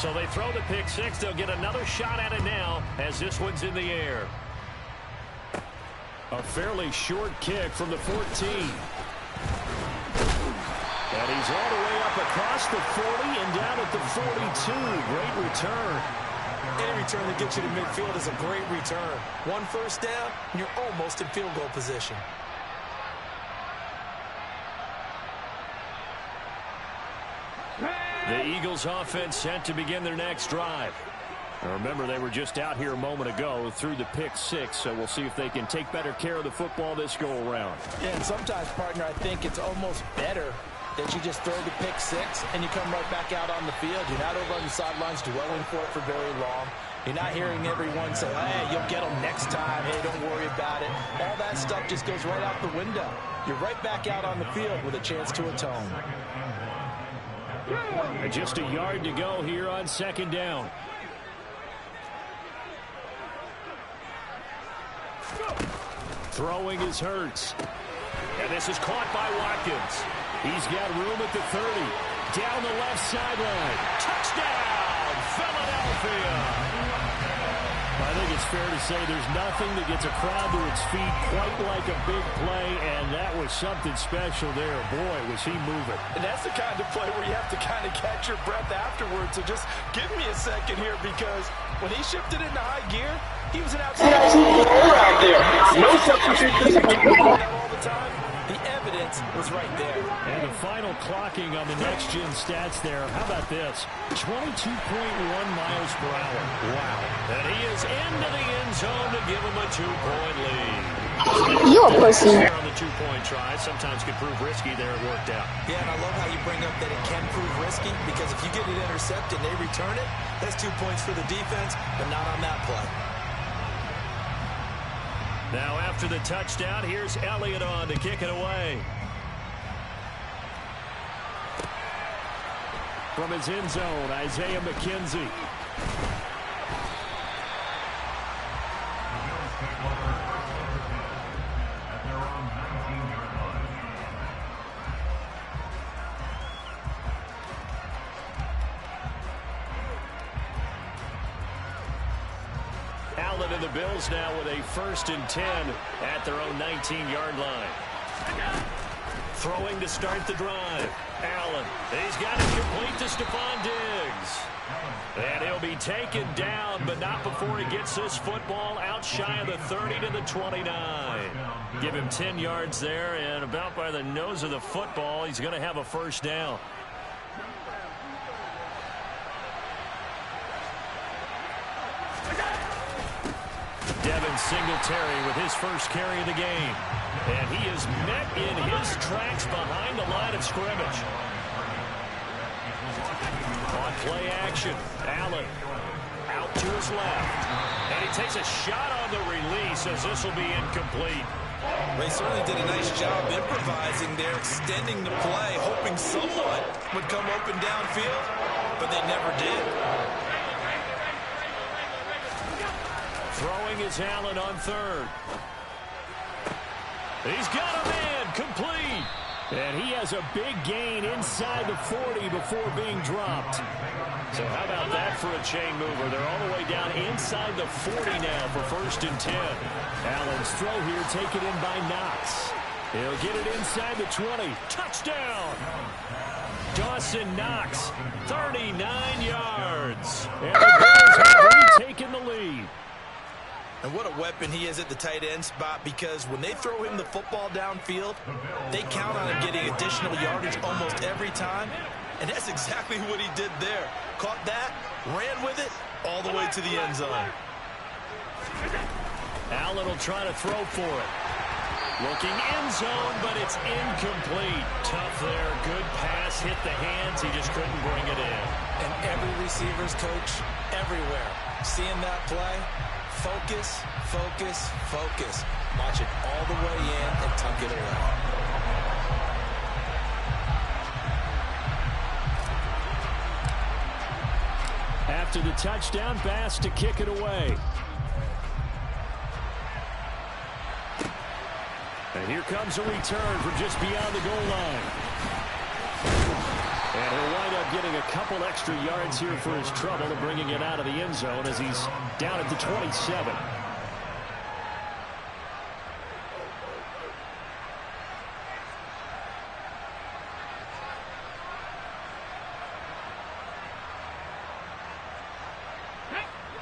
So they throw the pick six. They'll get another shot at it now as this one's in the air. A fairly short kick from the 14. And he's all the way up across the 40 and down at the 42. Great return. Any return that gets you to midfield is a great return. One first down, and you're almost in field goal position. The Eagles offense set to begin their next drive. Now remember, they were just out here a moment ago through the pick six, so we'll see if they can take better care of the football this go-around. Yeah, and sometimes, partner, I think it's almost better that you just throw the pick six and you come right back out on the field. You're not over on the sidelines dwelling for it for very long. You're not hearing everyone say, hey, you'll get them next time. Hey, don't worry about it. All that stuff just goes right out the window. You're right back out on the field with a chance to atone. And just a yard to go here on second down. Throwing is Hurts. And this is caught by Watkins. He's got room at the 30. Down the left sideline. Touchdown, Philadelphia. I think it's fair to say there's nothing that gets a crowd to its feet quite like a big play, and that was something special there. Boy, was he moving. And that's the kind of play where you have to kind of catch your breath afterwards. So just give me a second here, because when he shifted into high gear, he was an outstanding out there. No substitution. All the time. The evidence was right there. And the final clocking on the next-gen stats there. How about this? 22.1 miles per hour. Wow. And he is into the end zone to give him a 2-point lead. You're a pussy. On the 2-point try, sometimes can prove risky. There it worked out. Yeah, and I love how you bring up that it can prove risky, because if you get it intercepted and they return it, that's 2 points for the defense, but not on that play. Now after the touchdown, here's Elliott on to kick it away. From his end zone, Isaiah McKenzie. Allen and the Bills now with a 1st and 10 at their own 19-yard line. Throwing to start the drive. Allen, he's got it complete to Stephon Diggs. And he'll be taken down, but not before he gets this football out shy of the 30 to the 29. Give him 10 yards there, and about by the nose of the football, he's going to have a 1st down. Devin Singletary with his first carry of the game. And he is met in his tracks behind the line of scrimmage. On play action, Allen out to his left. And he takes a shot on the release as this will be incomplete. They certainly did a nice job improvising there, extending the play, hoping someone would come open downfield, but they never did. Throwing is Allen on 3rd. He's got a man, complete. And he has a big gain inside the 40 before being dropped. So how about that for a chain mover? They're all the way down inside the 40 now for 1st and 10. Allen's throw here taken in by Knox. He'll get it inside the 20. Touchdown! Dawson Knox, 39 yards. And the Bills have retaken the lead. And what a weapon he is at the tight end spot, because when they throw him the football downfield, they count on him getting additional yardage almost every time. And that's exactly what he did there. Caught that, ran with it, all the way to the end zone. Allen will try to throw for it. Looking end zone, but it's incomplete. Tough there. Good pass. Hit the hands. He just couldn't bring it in. And every receiver's coach everywhere, seeing that play, focus, focus, focus. Watch it all the way in and tuck it away. After the touchdown, Bass to kick it away. And here comes a return from just beyond the goal line. And he'll wind up getting a couple extra yards here for his trouble and bringing it out of the end zone as he's down at the 27.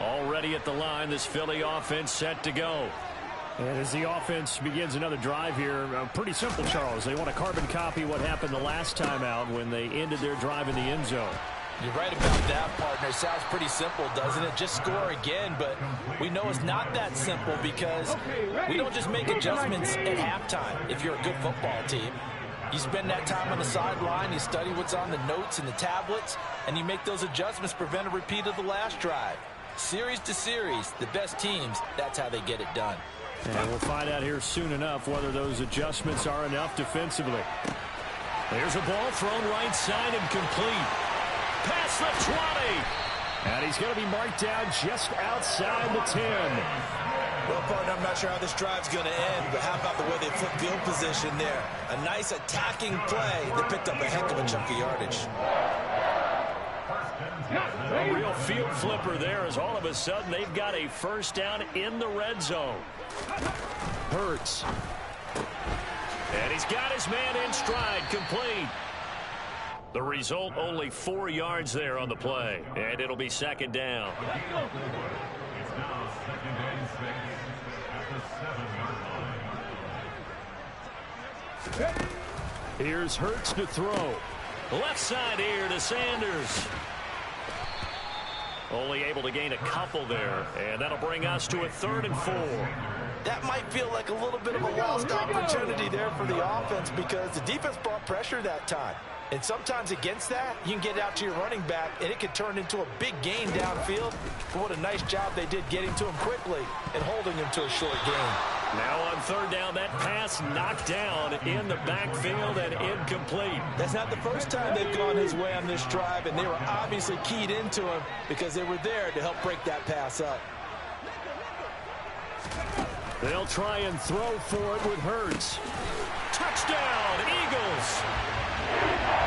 Already at the line, this Philly offense set to go. And as the offense begins another drive here, pretty simple, Charles. They want to carbon copy what happened the last time out when they ended their drive in the end zone. You're right about that, partner. Sounds pretty simple, doesn't it? Just score again, but we know it's not that simple because we don't just make adjustments at halftime if you're a good football team. You spend that time on the sideline, you study what's on the notes and the tablets, and you make those adjustments to prevent a repeat of the last drive. Series to series, the best teams, that's how they get it done. And we'll find out here soon enough whether those adjustments are enough defensively. There's a ball thrown right side and complete. Past the 20. And he's going to be marked down just outside the 10. Well, partner, I'm not sure how this drive's going to end, but how about the way they flip field position there? A nice attacking play that picked up a heck of a chunk of yardage. A real field flipper there as all of a sudden they've got a first down in the red zone. Hurts. And he's got his man in stride, complete. The result, only 4 yards there on the play. And it'll be second down. Here's Hurts to throw. Left side here to Sanders. Only able to gain a couple there, and that'll bring us to a 3rd and 4. That might feel like a little bit of a lost opportunity there for the offense because the defense brought pressure that time. And sometimes against that, you can get out to your running back, and it could turn into a big gain downfield. But what a nice job they did getting to him quickly and holding him to a short gain. Now on 3rd down, that pass knocked down in the backfield and incomplete. That's not the first time they've gone his way on this drive, and they were obviously keyed into him because they were there to help break that pass up. They'll try and throw for it with Hurts. Touchdown, Eagles!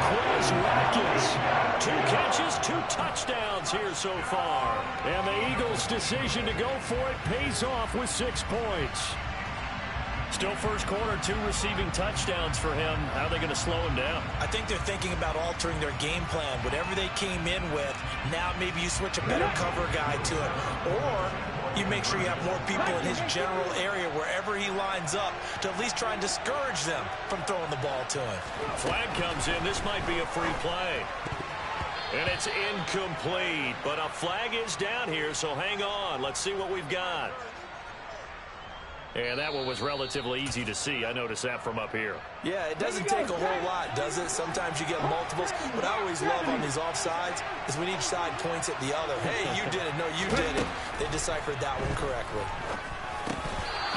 Quez Watkins, 2 catches, 2 touchdowns here so far. And the Eagles' decision to go for it pays off with 6 points. Still first quarter, 2 receiving touchdowns for him. How are they going to slow him down? I think they're thinking about altering their game plan. Whatever they came in with, now maybe you switch a better cover guy to it. Or you make sure you have more people in his general area wherever he lines up to at least try and discourage them from throwing the ball to him. Flag comes in. This might be a free play. And it's incomplete. But a flag is down here, so hang on. Let's see what we've got. And that one was relatively easy to see. I noticed that from up here. Yeah, it doesn't take a whole lot, does it? Sometimes you get multiples. What I always love on these offsides is when each side points at the other. Hey, you did it. No, you did it. They deciphered that one correctly.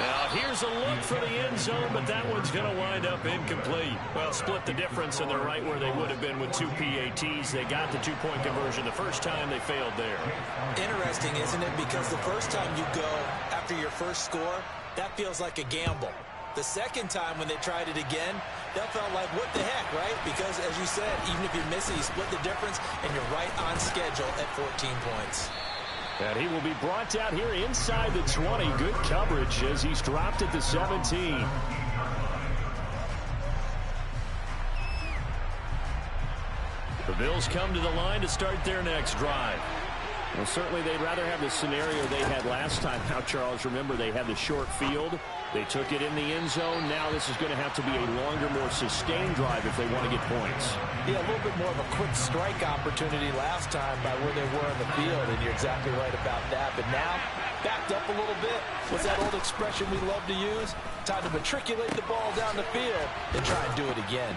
Now, here's a look for the end zone, but that one's going to wind up incomplete. Well, split the difference, and they're right where they would have been with 2 PATs. They got the 2-point conversion the first time. They failed there. Interesting, isn't it? Because the first time you go after your first score, that feels like a gamble. The second time when they tried it again, that felt like, what the heck, right? Because, as you said, even if you miss it, you split the difference, and you're right on schedule at 14 points. And he will be brought down here inside the 20. Good coverage as he's dropped at the 17. The Bills come to the line to start their next drive. Well, certainly they'd rather have the scenario they had last time out, Charles. Remember, they had the short field. They took it in the end zone. Now this is going to have to be a longer, more sustained drive if they want to get points. Yeah, a little bit more of a quick strike opportunity last time by where they were in the field, and you're exactly right about that. But now, backed up a little bit. What's that old expression we love to use? Time to matriculate the ball down the field and try and do it again.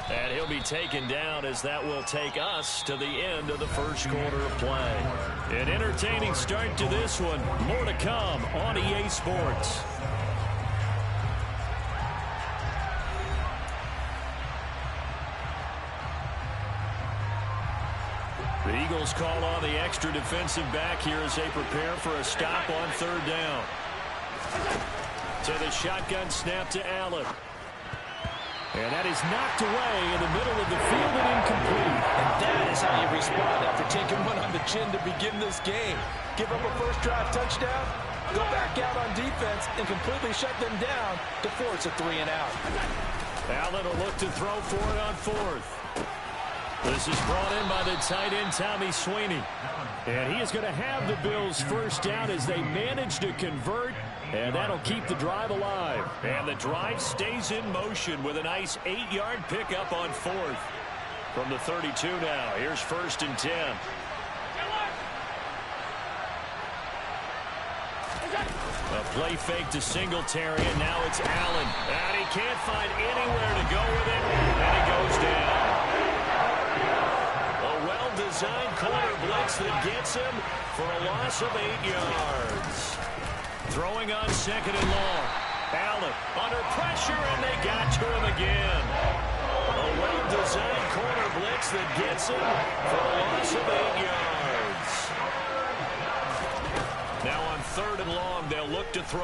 And he'll be taken down as that will take us to the end of the first quarter of play. An entertaining start to this one. More to come on EA Sports. The Eagles call on the extra defensive back here as they prepare for a stop on 3rd down. To the shotgun snap to Allen. And that is knocked away in the middle of the field and incomplete. And that is how you respond after taking one on the chin to begin this game. Give up a first drive touchdown, go back out on defense, and completely shut them down to force a 3-and-out. Allen will look to throw for it on fourth. This is brought in by the tight end, Tommy Sweeney. And he is going to have the Bills first down as they manage to convert. And that'll keep the drive alive. And the drive stays in motion with a nice 8-yard pickup on fourth. From the 32 now, here's 1st and 10. A play fake to Singletary, and now it's Allen. And he can't find anywhere to go with it, and he goes down. A well-designed corner blitz that gets him for a loss of 8 yards. Throwing on 2nd and long. Allen under pressure, and they got to him again. A well-designed corner blitz that gets him for a loss of 8 yards. Now on 3rd and long, they'll look to throw.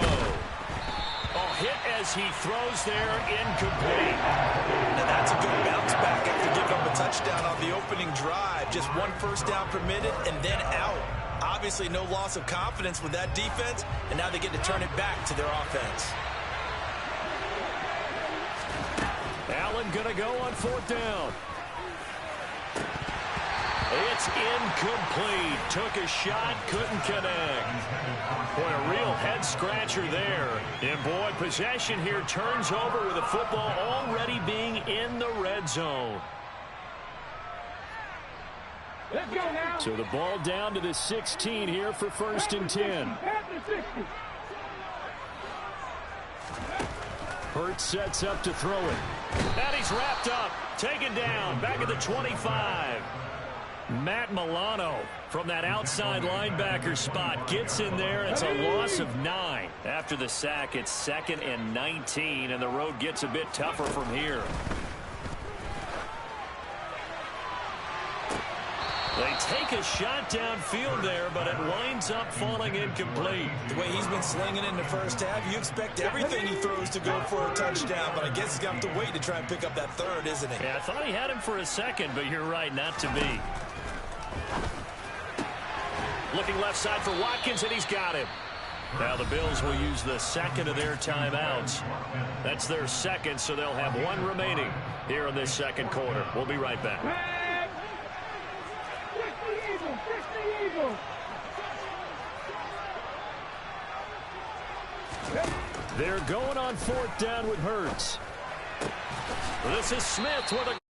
Hit as he throws there, incomplete. Now that's a good bounce back after giving up a touchdown on the opening drive. Just 1 first down permitted and then out. Obviously no loss of confidence with that defense, and now they get to turn it back to their offense. Allen going to go on 4th down. It's incomplete. Took a shot, couldn't connect. Boy, a real head-scratcher there. And, boy, possession here turns over with the football already being in the red zone. Let's go now. So the ball down to the 16 here for 1st and 10. Hurts sets up to throw it. And he's wrapped up. Taken down. Back at the 25. Matt Milano from that outside linebacker spot gets in there. It's a loss of 9. After the sack, it's 2nd and 19, and the road gets a bit tougher from here. They take a shot downfield there, but it winds up falling incomplete. The way he's been slinging in the first half, you expect everything he throws to go for a touchdown, but I guess he's going to have to wait to try and pick up that 3rd, isn't he? Yeah, I thought he had him for a second, but you're right, not to be. Looking left side for Watkins, and he's got him. Now the Bills will use the 2nd of their timeouts. That's their 2nd, so they'll have 1 remaining here in this 2nd quarter. We'll be right back. They're going on 4th down with Hurts. This is Smith with a